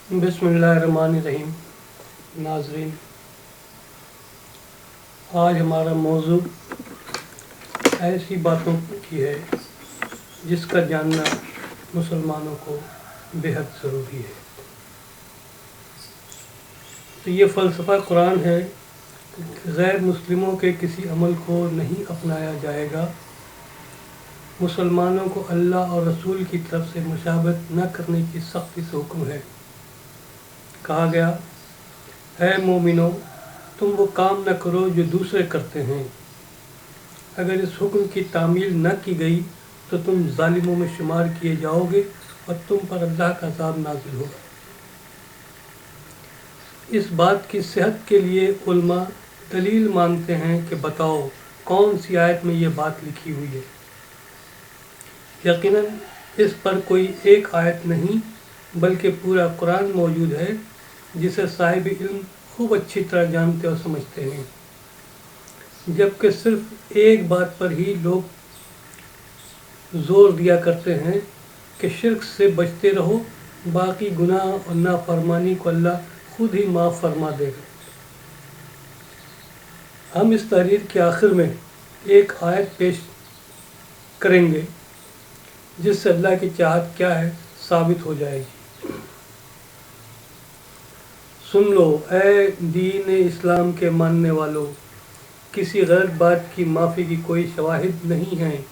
बिस्मिल्लाहिर्रहमानिर्रहीम। नाज़रीन, आज हमारा मौजू ऐसी बातों की है जिसका जानना मुसलमानों को बेहद ज़रूरी है। तो ये फ़लसफ़ा कुरान है कि गैर मुस्लिमों के किसी अमल को नहीं अपनाया जाएगा। मुसलमानों को अल्लाह और रसूल की तरफ से मुशाबहत न करने की सख्ती से हुक्म है। कहा गया, है मोमिनो, तुम वो काम न करो जो दूसरे करते हैं। अगर इस हुक्म की तामील न की गई तो तुम जालिमों में शुमार किए जाओगे और तुम पर अल्लाह का अज़ाब नाज़िल होगा। इस बात की सेहत के लिए उलमा दलील मांगते हैं कि बताओ कौन सी आयत में ये बात लिखी हुई है। यकीनन इस पर कोई एक आयत नहीं बल्कि पूरा कुरान मौजूद है जिसे साहिब इल्म खूब अच्छी तरह जानते और समझते हैं, जबकि सिर्फ एक बात पर ही लोग ज़ोर दिया करते हैं कि शिर्क से बचते रहो, बाकी गुनाह और नाफरमानी को अल्लाह खुद ही माफ़ फरमा देगा। हम इस तहरीर के आखिर में एक आयत पेश करेंगे जिससे अल्लाह की चाहत क्या है साबित हो जाएगी। सुन लो ऐ दीन इस्लाम के मानने वालों, किसी गलत बात की माफ़ी की कोई शवाहिद नहीं है।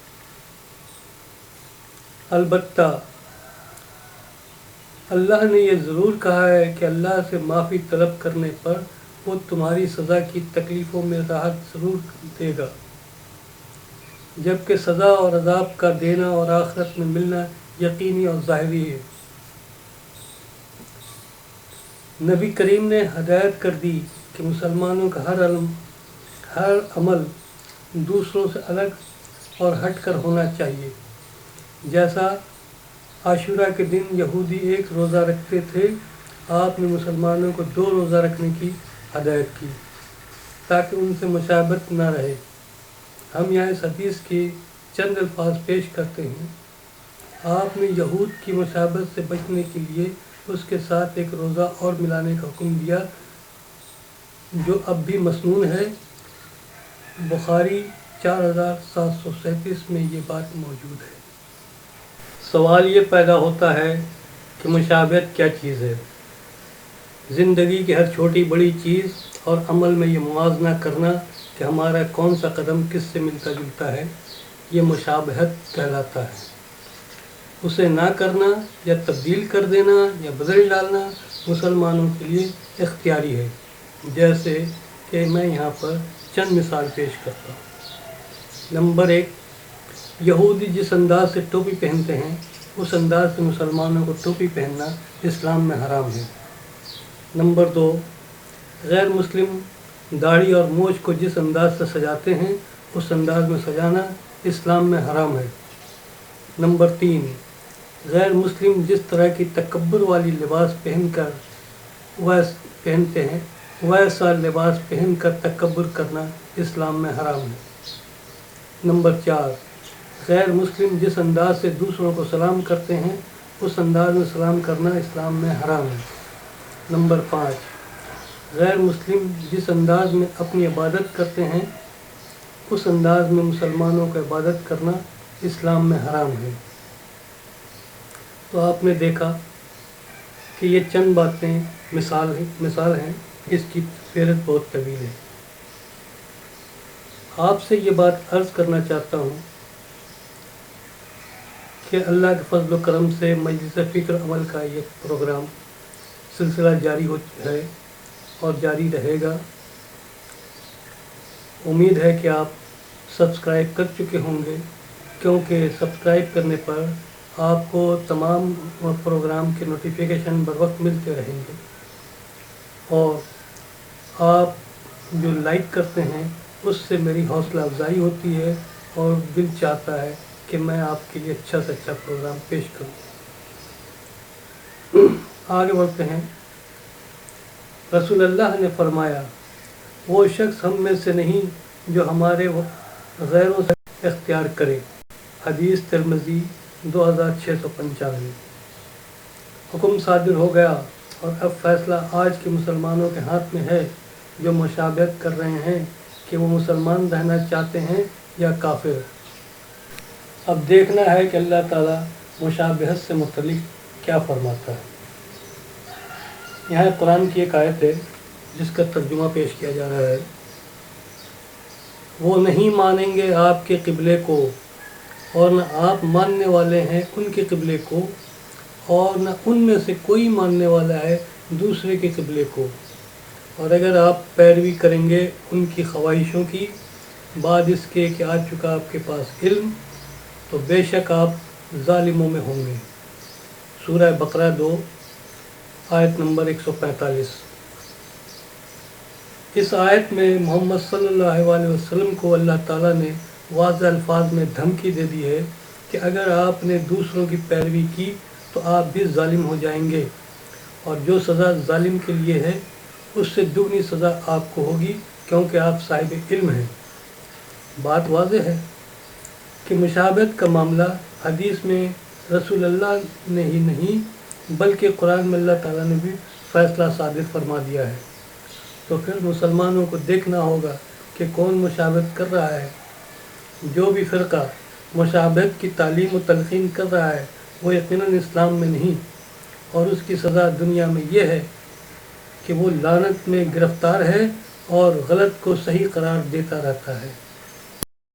अलबत्ता अल्लाह ने यह ज़रूर कहा है कि अल्लाह से माफ़ी तलब करने पर वो तुम्हारी सज़ा की तकलीफ़ों में राहत ज़रूर देगा, जबकि सज़ा और अज़ाब का देना और आखिरत में मिलना यकीनी और ज़ाहिरी है। नबी करीम ने हदायत कर दी कि मुसलमानों का हर अमल दूसरों से अलग और हट कर होना चाहिए। जैसा आशूरा के दिन यहूदी एक रोज़ा रखते थे, आपने मुसलमानों को 2 रोज़ा रखने की हदायत की ताकि उनसे मुशाबहत न रहे। हम यहाँ इस हदीस के चंद अल्फाज पेश करते हैं। आपने यहूद की मुशाबहत से बचने के लिए उसके साथ एक रोज़ा और मिलाने का हुक्म दिया जो अब भी मसनून है। बुखारी 4737 में ये बात मौजूद है। सवाल ये पैदा होता है कि मुशाबहत क्या चीज़ है। ज़िंदगी की हर छोटी बड़ी चीज़ और अमल में ये मुवाज़ना करना कि हमारा कौन सा कदम किससे मिलता जुलता है, ये मुशाबहत कहलाता है। उसे ना करना या तब्दील कर देना या बदल डालना मुसलमानों के लिए इख्तियारी है। जैसे कि मैं यहाँ पर चंद मिसाल पेश करता हूँ। नंबर 1, यहूदी जिस अंदाज से टोपी पहनते हैं उस अंदाज से मुसलमानों को टोपी पहनना इस्लाम में हराम है। नंबर 2, गैर मुस्लिम दाढ़ी और मूंछ को जिस अंदाज से सजाते हैं उस अंदाज में सजाना इस्लाम में हराम है। नंबर 3, गैर मुस्लिम जिस तरह की तकब्बुर वाली लिबास पहनते हैं वैसा लिबास पहनकर तकब्बुर करना इस्लाम में हराम है। नंबर 4, गैर मुस्लिम जिस अंदाज से दूसरों को सलाम करते हैं उस अंदाज में सलाम करना इस्लाम में हराम है। नंबर 5, गैर मुस्लिम जिस अंदाज में अपनी इबादत करते हैं उस अंदाज में मुसलमानों को इबादत करना इस्लाम में हराम है। तो आपने देखा कि ये चंद बातें मिसाल हैं, इसकी फेहरिस्त बहुत तवील है। आपसे ये बात अर्ज़ करना चाहता हूँ कि अल्लाह के फजल व करम से मजलिस फ़िक्र अमल का ये प्रोग्राम सिलसिला जारी है और जारी रहेगा। उम्मीद है कि आप सब्सक्राइब कर चुके होंगे, क्योंकि सब्सक्राइब करने पर आपको तमाम प्रोग्राम के नोटिफिकेशन बर वक्त मिलते रहेंगे। और आप जो लाइक करते हैं उससे मेरी हौसला अफजाई होती है और दिल चाहता है कि मैं आपके लिए अच्छा से अच्छा प्रोग्राम पेश करूं। आगे बढ़ते हैं। रसूलुल्लाह ने फरमाया, वो शख्स हम में से नहीं जो हमारे गैरों से इख्तियार करे। हदीस तिरमिज़ी 2695। हुक्म सादिर हो गया اور اب فیصلہ آج کے مسلمانوں کے ہاتھ میں ہے جو مشابہت کر رہے ہیں کہ وہ مسلمان رہنا چاہتے ہیں یا کافر۔ اب دیکھنا ہے کہ اللہ تعالیٰ مشابہت سے متعلق کیا فرماتا ہے۔ یہاں قرآن کی ایک آیت ہے جس کا ترجمہ پیش کیا جا رہا ہے۔ وہ نہیں مانیں گے آپ کے قبلے کو اور نہ آپ ماننے والے ہیں ان کے قبلے کو، اور نہ ان میں سے کوئی ماننے والا ہے دوسرے کے قبلے کو، اور اگر آپ پیروی کریں گے ان کی خواہشوں کی بعد اس کے کہ آ چکا آپ کے پاس علم، تو بے شک آپ ظالموں میں ہوں گے۔ سورہ بقرہ 2 آیت نمبر 145۔ اس آیت میں محمد صلی اللہ علیہ وسلم کو اللہ تعالیٰ نے واضح الفاظ میں دھمکی دے دی ہے کہ اگر آپ نے دوسروں کی پیروی کی تو آپ بھی ظالم ہو جائیں گے، اور جو سزا ظالم کے لیے ہے اس سے دگنی سزا آپ کو ہوگی، کیونکہ آپ صاحب علم ہیں۔ بات واضح ہے کہ مشابہت کا معاملہ حدیث میں رسول اللہ نے ہی نہیں بلکہ قرآن میں اللہ تعالیٰ نے بھی فیصلہ صادر فرما دیا ہے۔ تو پھر مسلمانوں کو دیکھنا ہوگا کہ کون مشابہت کر رہا ہے۔ جو بھی فرقہ مشابہت کی تعلیم و تلقین کر رہا ہے وہ یقیناً اسلام میں نہیں، اور اس کی سزا دنیا میں یہ ہے کہ وہ لعنت میں گرفتار ہے اور غلط کو صحیح قرار دیتا رہتا ہے۔